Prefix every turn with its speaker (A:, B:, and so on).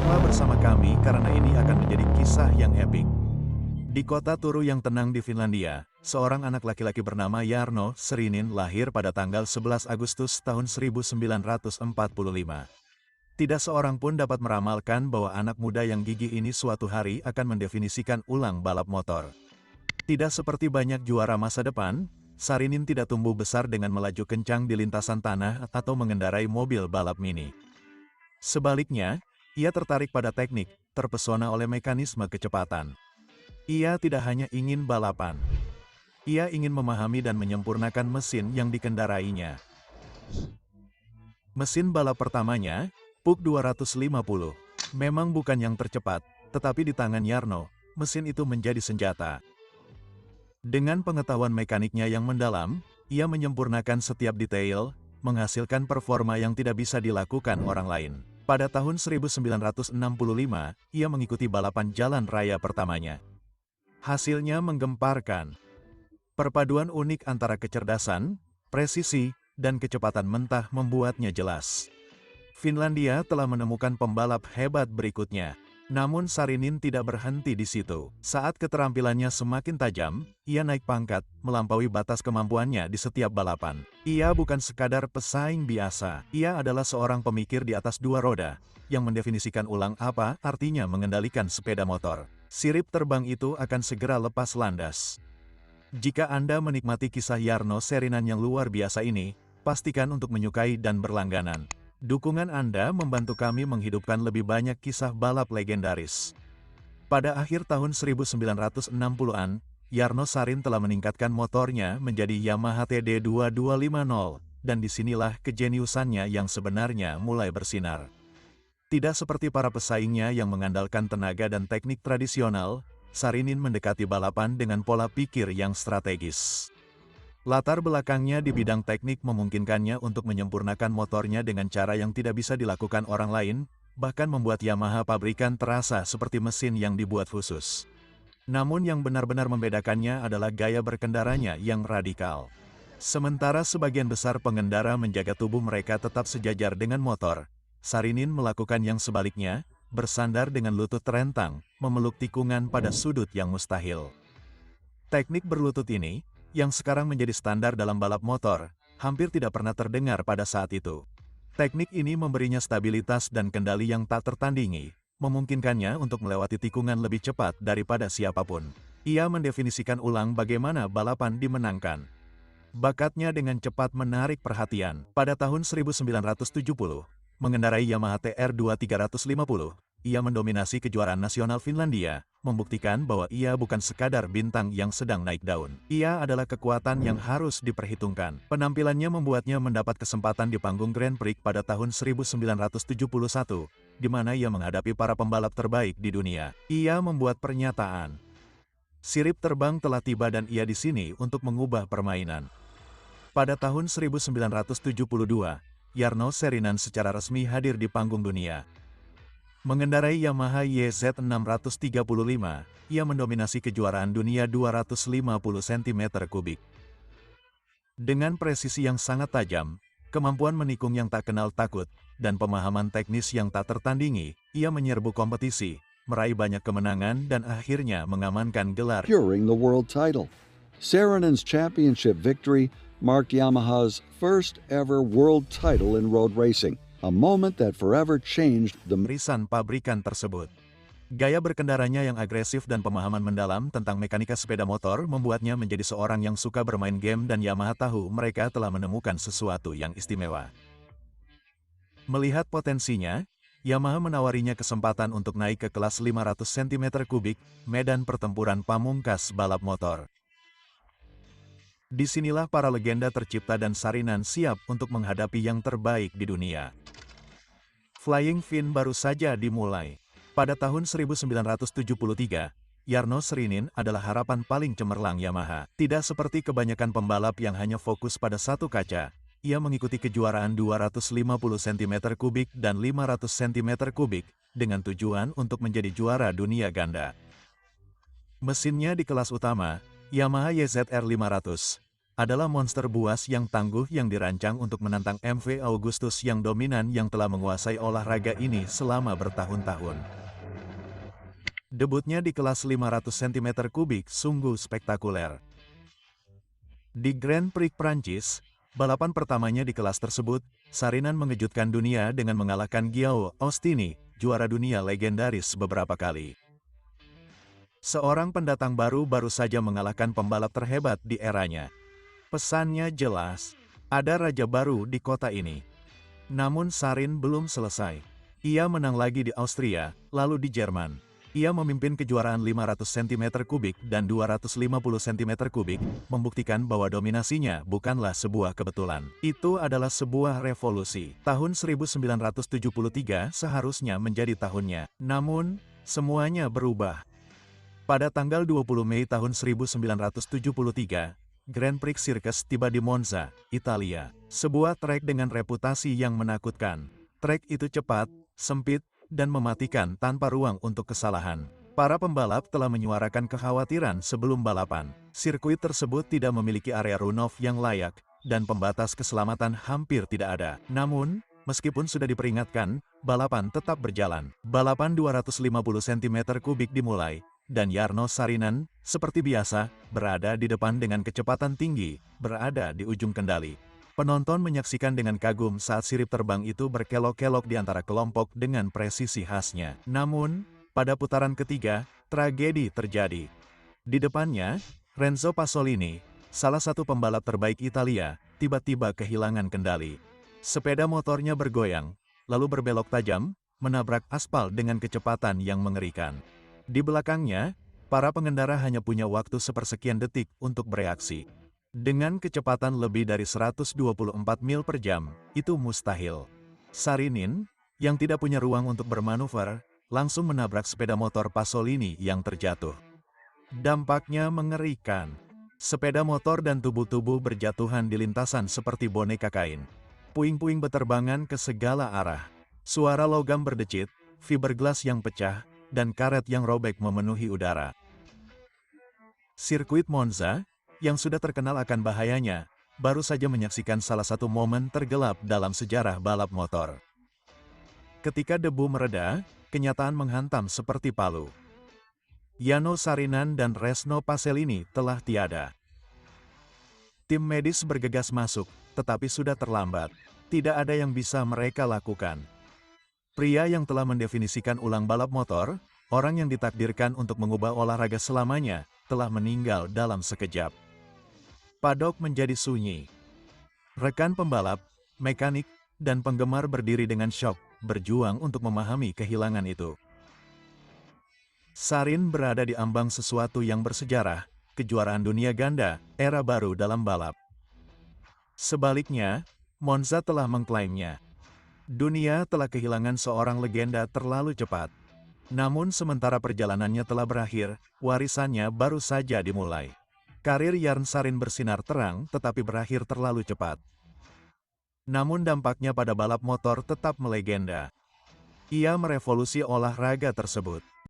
A: Tetaplah bersama kami karena ini akan menjadi kisah yang epik. Di kota Turku yang tenang di Finlandia, seorang anak laki-laki bernama Jarno Saarinen lahir pada tanggal 11 Agustus tahun 1945. Tidak seorang pun dapat meramalkan bahwa anak muda yang gigih ini suatu hari akan mendefinisikan ulang balap motor. Tidak seperti banyak juara masa depan, Saarinen tidak tumbuh besar dengan melaju kencang di lintasan tanah atau mengendarai mobil balap mini. Sebaliknya, ia tertarik pada teknik, terpesona oleh mekanisme kecepatan. Ia tidak hanya ingin balapan. Ia ingin memahami dan menyempurnakan mesin yang dikendarainya. Mesin balap pertamanya, Puck 250, memang bukan yang tercepat, tetapi di tangan Jarno, mesin itu menjadi senjata. Dengan pengetahuan mekaniknya yang mendalam, ia menyempurnakan setiap detail, menghasilkan performa yang tidak bisa dilakukan orang lain. Pada tahun 1965, ia mengikuti balapan jalan raya pertamanya. Hasilnya menggemparkan. Perpaduan unik antara kecerdasan, presisi, dan kecepatan mentah membuatnya jelas. Finlandia telah menemukan pembalap hebat berikutnya. Namun Saarinen tidak berhenti di situ. Saat keterampilannya semakin tajam, ia naik pangkat, melampaui batas kemampuannya di setiap balapan. Ia bukan sekadar pesaing biasa. Ia adalah seorang pemikir di atas dua roda, yang mendefinisikan ulang apa artinya mengendalikan sepeda motor. Sirip terbang itu akan segera lepas landas. Jika Anda menikmati kisah Jarno Saarinen yang luar biasa ini, pastikan untuk menyukai dan berlangganan. Dukungan Anda membantu kami menghidupkan lebih banyak kisah balap legendaris. Pada akhir tahun 1960-an, Jarno Saarinen telah meningkatkan motornya menjadi Yamaha TD2250, dan disinilah kejeniusannya yang sebenarnya mulai bersinar. Tidak seperti para pesaingnya yang mengandalkan tenaga dan teknik tradisional, Saarinen mendekati balapan dengan pola pikir yang strategis. Latar belakangnya di bidang teknik memungkinkannya untuk menyempurnakan motornya dengan cara yang tidak bisa dilakukan orang lain, bahkan membuat Yamaha pabrikan terasa seperti mesin yang dibuat khusus. Namun yang benar-benar membedakannya adalah gaya berkendaranya yang radikal. Sementara sebagian besar pengendara menjaga tubuh mereka tetap sejajar dengan motor, Saarinen melakukan yang sebaliknya, bersandar dengan lutut terentang, memeluk tikungan pada sudut yang mustahil. Teknik berlutut ini, yang sekarang menjadi standar dalam balap motor, hampir tidak pernah terdengar pada saat itu. Teknik ini memberinya stabilitas dan kendali yang tak tertandingi, memungkinkannya untuk melewati tikungan lebih cepat daripada siapapun. Ia mendefinisikan ulang bagaimana balapan dimenangkan. Bakatnya dengan cepat menarik perhatian. Pada tahun 1970, mengendarai Yamaha TR2350, ia mendominasi kejuaraan nasional Finlandia, membuktikan bahwa ia bukan sekadar bintang yang sedang naik daun. Ia adalah kekuatan yang harus diperhitungkan. Penampilannya membuatnya mendapat kesempatan di panggung Grand Prix pada tahun 1971, di mana ia menghadapi para pembalap terbaik di dunia. Ia membuat pernyataan, "Sirip terbang telah tiba dan ia di sini untuk mengubah permainan." Pada tahun 1972, Jarno Saarinen secara resmi hadir di panggung dunia. Mengendarai Yamaha YZ635, ia mendominasi kejuaraan dunia 250 cm3. Dengan presisi yang sangat tajam, kemampuan menikung yang tak kenal takut, dan pemahaman teknis yang tak tertandingi, ia menyerbu kompetisi, meraih banyak kemenangan dan akhirnya mengamankan gelar.
B: Securing the world title. Saarinen's championship victory marked Yamaha's first ever world title in road racing, a moment that forever changed the
A: Risan pabrikan tersebut. Gaya berkendaranya yang agresif dan pemahaman mendalam tentang mekanika sepeda motor membuatnya menjadi seorang yang suka bermain game, dan Yamaha tahu mereka telah menemukan sesuatu yang istimewa. Melihat potensinya, Yamaha menawarinya kesempatan untuk naik ke kelas 500 cm3, medan pertempuran pamungkas balap motor. Disinilah para legenda tercipta dan Saarinen siap untuk menghadapi yang terbaik di dunia. Flying Fin baru saja dimulai. Pada tahun 1973, Jarno Saarinen adalah harapan paling cemerlang Yamaha. Tidak seperti kebanyakan pembalap yang hanya fokus pada satu kaca, ia mengikuti kejuaraan 250 cm3 dan 500 cm3 dengan tujuan untuk menjadi juara dunia ganda. Mesinnya di kelas utama, Yamaha YZR 500, adalah monster buas yang tangguh yang dirancang untuk menantang MV Augustus yang dominan yang telah menguasai olahraga ini selama bertahun-tahun. Debutnya di kelas 500 cm3 sungguh spektakuler. Di Grand Prix Prancis, balapan pertamanya di kelas tersebut, Saarinen mengejutkan dunia dengan mengalahkan Guillaume Austini, juara dunia legendaris beberapa kali. Seorang pendatang baru saja mengalahkan pembalap terhebat di eranya. Pesannya jelas, ada raja baru di kota ini. Namun Saarinen belum selesai. Ia menang lagi di Austria, lalu di Jerman. Ia memimpin kejuaraan 500 cm3 dan 250 cm3, membuktikan bahwa dominasinya bukanlah sebuah kebetulan. Itu adalah sebuah revolusi. Tahun 1973 seharusnya menjadi tahunnya. Namun, semuanya berubah. Pada tanggal 20 Mei tahun 1973, Grand Prix Circus tiba di Monza, Italia. Sebuah trek dengan reputasi yang menakutkan. Trek itu cepat, sempit, dan mematikan tanpa ruang untuk kesalahan. Para pembalap telah menyuarakan kekhawatiran sebelum balapan. Sirkuit tersebut tidak memiliki area runoff yang layak, dan pembatas keselamatan hampir tidak ada. Namun, meskipun sudah diperingatkan, balapan tetap berjalan. Balapan 250 cm3 dimulai, dan Jarno Saarinen, seperti biasa, berada di depan dengan kecepatan tinggi, berada di ujung kendali. Penonton menyaksikan dengan kagum saat sirip terbang itu berkelok-kelok di antara kelompok dengan presisi khasnya. Namun, pada putaran ketiga, tragedi terjadi. Di depannya, Renzo Pasolini, salah satu pembalap terbaik Italia, tiba-tiba kehilangan kendali. Sepeda motornya bergoyang, lalu berbelok tajam, menabrak aspal dengan kecepatan yang mengerikan. Di belakangnya, para pengendara hanya punya waktu sepersekian detik untuk bereaksi. Dengan kecepatan lebih dari 124 mil per jam, itu mustahil. Saarinen, yang tidak punya ruang untuk bermanuver, langsung menabrak sepeda motor Pasolini yang terjatuh. Dampaknya mengerikan. Sepeda motor dan tubuh-tubuh berjatuhan di lintasan seperti boneka kain. Puing-puing beterbangan ke segala arah. Suara logam berdecit, fiberglass yang pecah, dan karet yang robek memenuhi udara. Sirkuit Monza, yang sudah terkenal akan bahayanya, baru saja menyaksikan salah satu momen tergelap dalam sejarah balap motor. Ketika debu mereda, kenyataan menghantam seperti palu. Jarno Saarinen dan Renzo Pasolini telah tiada. Tim medis bergegas masuk, tetapi sudah terlambat. Tidak ada yang bisa mereka lakukan. Pria yang telah mendefinisikan ulang balap motor, orang yang ditakdirkan untuk mengubah olahraga selamanya, telah meninggal dalam sekejap. Padok menjadi sunyi. Rekan pembalap, mekanik, dan penggemar berdiri dengan syok, berjuang untuk memahami kehilangan itu. Saarinen berada di ambang sesuatu yang bersejarah, kejuaraan dunia ganda, era baru dalam balap. Sebaliknya, Monza telah mengklaimnya. Dunia telah kehilangan seorang legenda terlalu cepat. Namun sementara perjalanannya telah berakhir, warisannya baru saja dimulai. Karir Jarno Saarinen bersinar terang tetapi berakhir terlalu cepat. Namun dampaknya pada balap motor tetap melegenda. Ia merevolusi olahraga tersebut.